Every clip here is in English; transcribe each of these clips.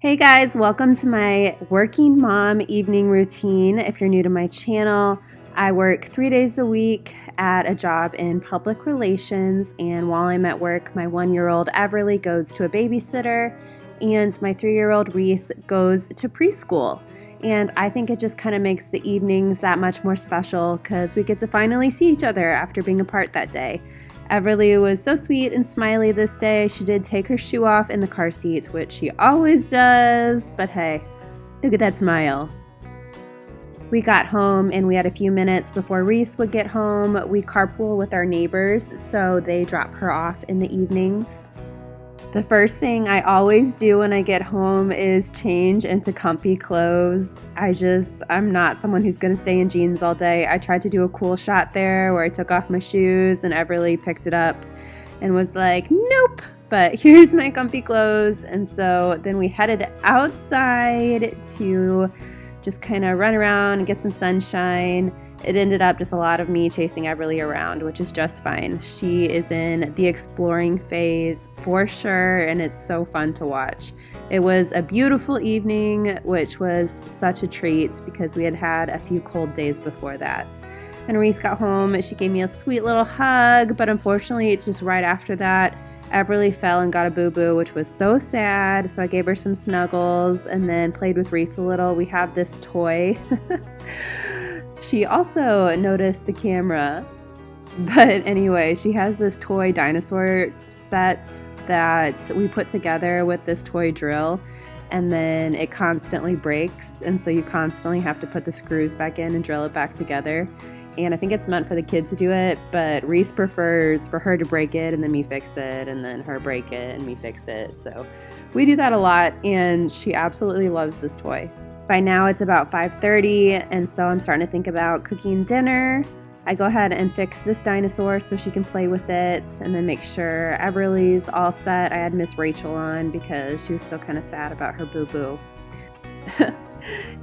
Hey guys, welcome to my working mom evening routine. If you're new to my channel, I work 3 days a week at a job in public relations, and while I'm at work, my 1-year-old Everly goes to a babysitter and my 3-year-old Reese goes to preschool. And I think it just kind of makes the evenings that much more special because we get to finally see each other after being apart that day. Everly was so sweet and smiley this day. She did take her shoe off in the car seat, which she always does, but hey, look at that smile. We got home and we had a few minutes before Reese would get home. We carpool with our neighbors, so they drop her off in the evenings. The first thing I always do when I get home is change into comfy clothes. I'm not someone who's going to stay in jeans all day. I tried to do a cool shot there where I took off my shoes and Everly picked it up and was like, nope, but here's my comfy clothes. And so then we headed outside to just kind of run around and get some sunshine. It ended up just a lot of me chasing Everly around, which is just fine. She is in the exploring phase for sure, and it's so fun to watch. It was a beautiful evening, which was such a treat because we had had a few cold days before that. When Reese got home, she gave me a sweet little hug, but unfortunately, just right after that, Everly fell and got a boo-boo, which was so sad. So I gave her some snuggles and then played with Reese a little. We have this toy. She also noticed the camera, but anyway, she has this toy dinosaur set that we put together with this toy drill, and then it constantly breaks, and so you constantly have to put the screws back in and drill it back together. And I think it's meant for the kid to do it, but Reese prefers for her to break it and then me fix it, and then her break it and me fix it. So we do that a lot, and she absolutely loves this toy. By now it's about 5:30, and so I'm starting to think about cooking dinner. I go ahead and fix this dinosaur so she can play with it, and then make sure Everly's all set. I had Miss Rachel on because she was still kind of sad about her boo-boo.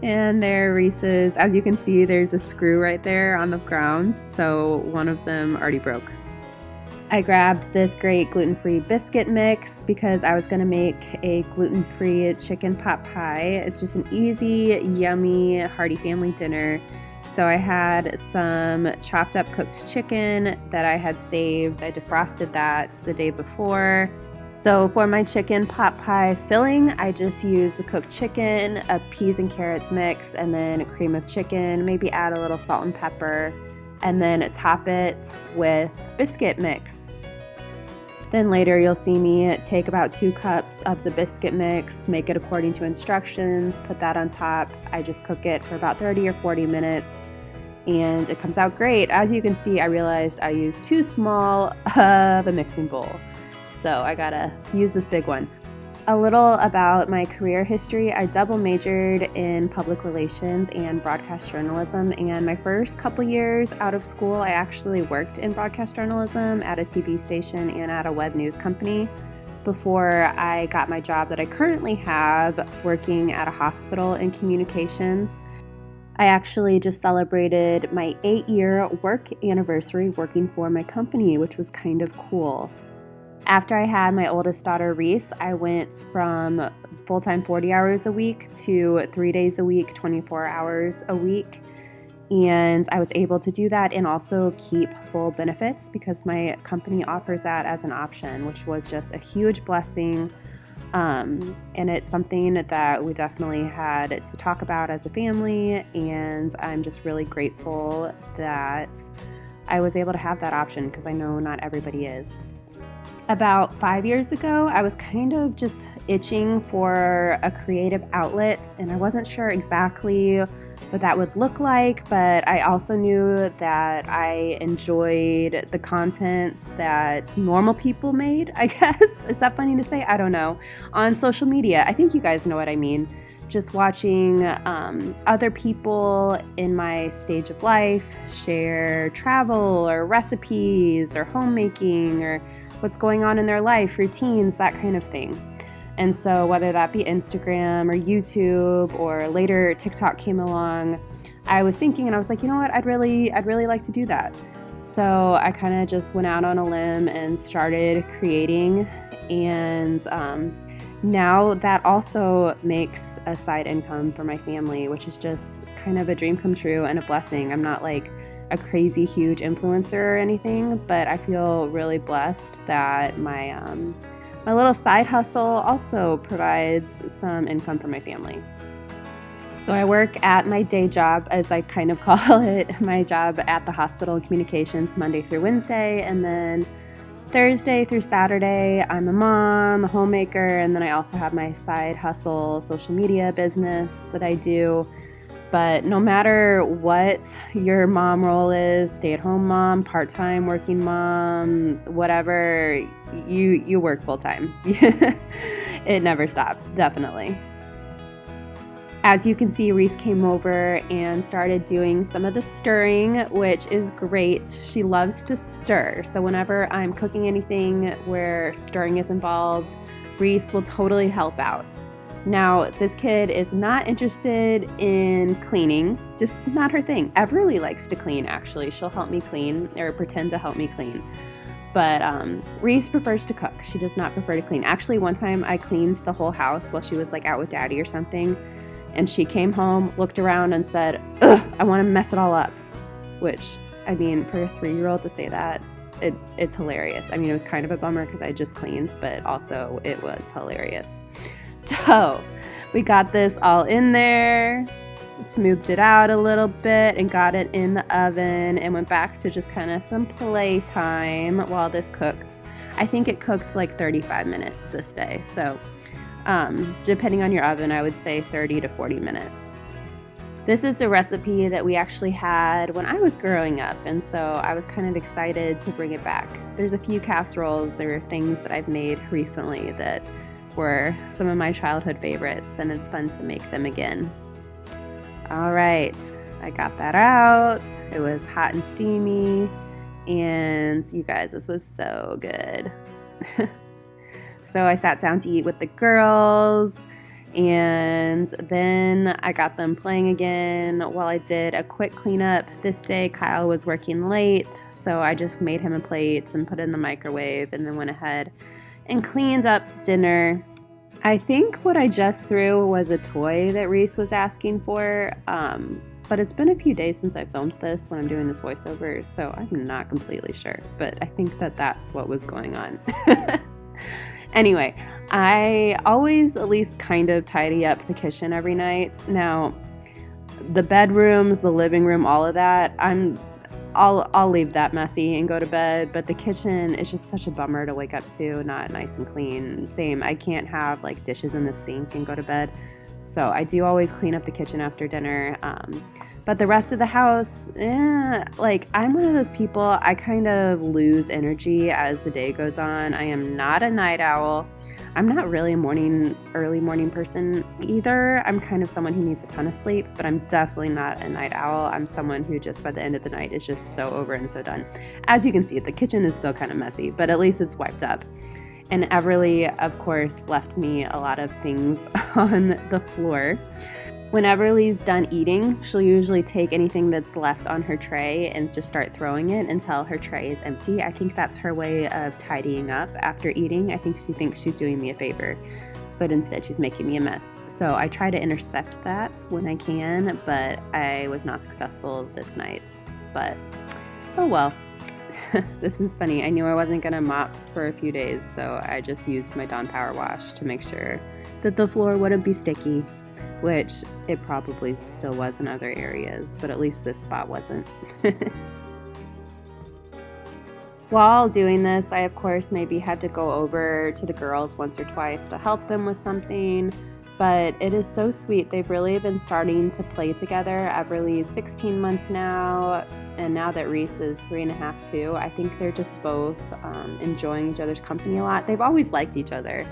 And there Reese is. As you can see, there's a screw right there on the ground, so one of them already broke. I grabbed this great gluten-free biscuit mix because I was going to make a gluten-free chicken pot pie. It's just an easy, yummy, hearty family dinner. So I had some chopped up cooked chicken that I had saved. I defrosted that the day before. So for my chicken pot pie filling, I just used the cooked chicken, a peas and carrots mix, and then a cream of chicken, maybe add a little salt and pepper, and then top it with biscuit mix. Then later you'll see me take about 2 cups of the biscuit mix, make it according to instructions, put that on top. I just cook it for about 30 or 40 minutes and it comes out great. As you can see, I realized I used too small of a mixing bowl, so I gotta use this big one. A little about my career history. I double majored in public relations and broadcast journalism, and my first couple years out of school I actually worked in broadcast journalism at a TV station and at a web news company before I got my job that I currently have working at a hospital in communications. I actually just celebrated my 8-year work anniversary working for my company, which was kind of cool. After I had my oldest daughter, Reese, I went from full-time 40 hours a week to 3 days a week, 24 hours a week. And I was able to do that and also keep full benefits because my company offers that as an option, which was just a huge blessing. And it's something that we definitely had to talk about as a family. And I'm just really grateful that I was able to have that option because I know not everybody is. About 5 years ago, I was kind of just itching for a creative outlet, and I wasn't sure exactly what that would look like, but I also knew that I enjoyed the content that normal people made, I guess. Is that funny to say? I don't know. On social media, I think you guys know what I mean. Just watching other people in my stage of life share travel or recipes or homemaking or what's going on in their life, routines, that kind of thing. And so whether that be Instagram or YouTube or later TikTok came along, I was thinking and I was like, you know what, I'd really like to do that. So I kind of just went out on a limb and started creating, and Now that also makes a side income for my family, which is just kind of a dream come true and a blessing. I'm not like a crazy huge influencer or anything, but I feel really blessed that my little side hustle also provides some income for my family. So I work at my day job, as I kind of call it, my job at the hospital in communications Monday through Wednesday, and then Thursday through Saturday, I'm a mom, a homemaker, and then I also have my side hustle social media business that I do. But no matter what your mom role is, stay-at-home mom, part-time working mom, whatever, you work full-time. It never stops, definitely. As you can see, Reese came over and started doing some of the stirring, which is great. She loves to stir. So whenever I'm cooking anything where stirring is involved, Reese will totally help out. Now, this kid is not interested in cleaning, just not her thing. Everly likes to clean, actually. She'll help me clean or pretend to help me clean. But Reese prefers to cook. She does not prefer to clean. Actually, one time I cleaned the whole house while she was like out with daddy or something. And she came home, looked around, and said, "Ugh, I want to mess it all up." Which, I mean, for a 3-year-old to say that, it's hilarious. I mean, it was kind of a bummer because I just cleaned, but also it was hilarious. So we got this all in there, smoothed it out a little bit, and got it in the oven, and went back to just kind of some play time while this cooked. I think it cooked like 35 minutes this day. So depending on your oven, I would say 30 to 40 minutes. This is a recipe that we actually had when I was growing up, and so I was kind of excited to bring it back. There's a few casseroles or things that I've made recently that were some of my childhood favorites, and it's fun to make them again. All right, I got that out. It was hot and steamy, and you guys, this was so good. So I sat down to eat with the girls, and then I got them playing again while I did a quick cleanup. This day Kyle was working late, so I just made him a plate and put it in the microwave, and then went ahead and cleaned up dinner. I think what I just threw was a toy that Reese was asking for, but it's been a few days since I filmed this when I'm doing this voiceover, so I'm not completely sure, but I think that that's what was going on. Anyway, I always at least kind of tidy up the kitchen every night. Now, the bedrooms, the living room, all of that, I'll leave that messy and go to bed, but the kitchen is just such a bummer to wake up to, not nice and clean. Same, I can't have like dishes in the sink and go to bed. So I do always clean up the kitchen after dinner. But the rest of the house, like I'm one of those people, I kind of lose energy as the day goes on. I am not a night owl. I'm not really a early morning person either. I'm kind of someone who needs a ton of sleep, but I'm definitely not a night owl. I'm someone who just by the end of the night is just so over and so done. As you can see, the kitchen is still kind of messy, but at least it's wiped up. And Everly, of course, left me a lot of things on the floor. When Everly's done eating, she'll usually take anything that's left on her tray and just start throwing it until her tray is empty. I think that's her way of tidying up after eating. I think she thinks she's doing me a favor, but instead she's making me a mess. So I try to intercept that when I can, but I was not successful this night. But, oh well. This is funny. I knew I wasn't going to mop for a few days, so I just used my Dawn Power Wash to make sure that the floor wouldn't be sticky, which it probably still was in other areas, but at least this spot wasn't. While doing this, I of course maybe had to go over to the girls once or twice to help them with something, but it is so sweet. They've really been starting to play together. Everly's 16 months now, and now that Reese is 3.5 too, I think they're just both enjoying each other's company a lot. They've always liked each other,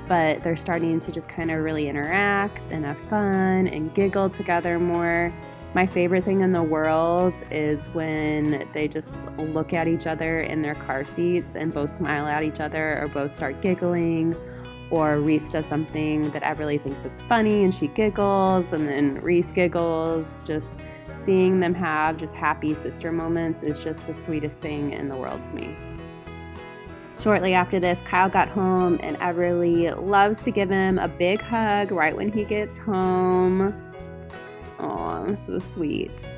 but they're starting to just kind of really interact and have fun and giggle together more. My favorite thing in the world is when they just look at each other in their car seats and both smile at each other or both start giggling, or Reese does something that Everly thinks is funny and she giggles, and then Reese giggles. Just seeing them have just happy sister moments is just the sweetest thing in the world to me. Shortly after this, Kyle got home, and Everly loves to give him a big hug right when he gets home. Oh, so sweet.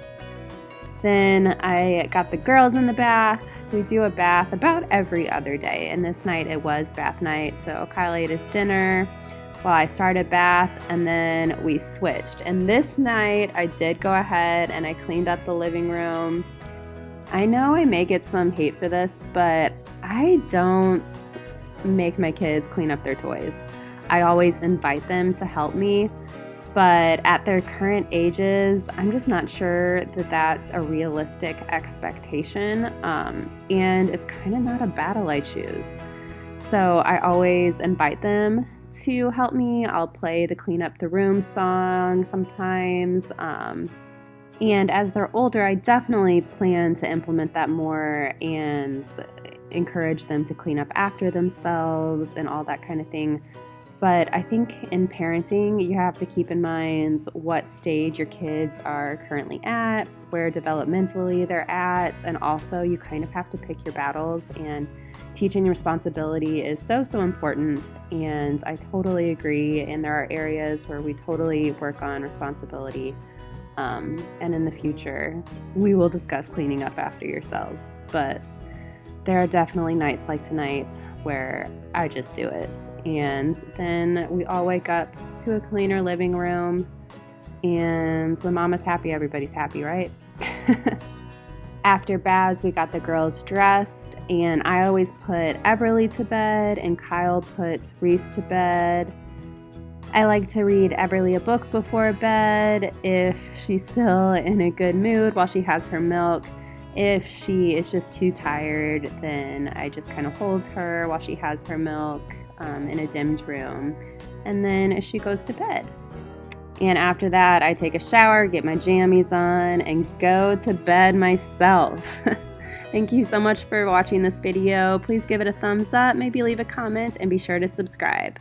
Then I got the girls in the bath. We do a bath about every other day, and this night it was bath night. So Kyle ate his dinner while I started bath, and then we switched. And this night I did go ahead and I cleaned up the living room. I know I may get some hate for this, but I don't make my kids clean up their toys. I always invite them to help me, but at their current ages, I'm just not sure that that's a realistic expectation, and it's kind of not a battle I choose. So I always invite them to help me. I'll play the Clean Up the Room song sometimes, and as they're older, I definitely plan to implement that more and encourage them to clean up after themselves and all that kind of thing. But I think in parenting, you have to keep in mind what stage your kids are currently at, where developmentally they're at, and also you kind of have to pick your battles, and teaching responsibility is so important, and I totally agree, and there are areas where we totally work on responsibility, and in the future, we will discuss cleaning up after yourselves, but there are definitely nights like tonight where I just do it. And then we all wake up to a cleaner living room. And when mama's happy, everybody's happy, right? After baths, we got the girls dressed. And I always put Everly to bed and Kyle puts Reese to bed. I like to read Everly a book before bed if she's still in a good mood while she has her milk. If she is just too tired, then I just kind of hold her while she has her milk in a dimmed room. And then she goes to bed. And after that, I take a shower, get my jammies on, and go to bed myself. Thank you so much for watching this video. Please give it a thumbs up, maybe leave a comment, and be sure to subscribe.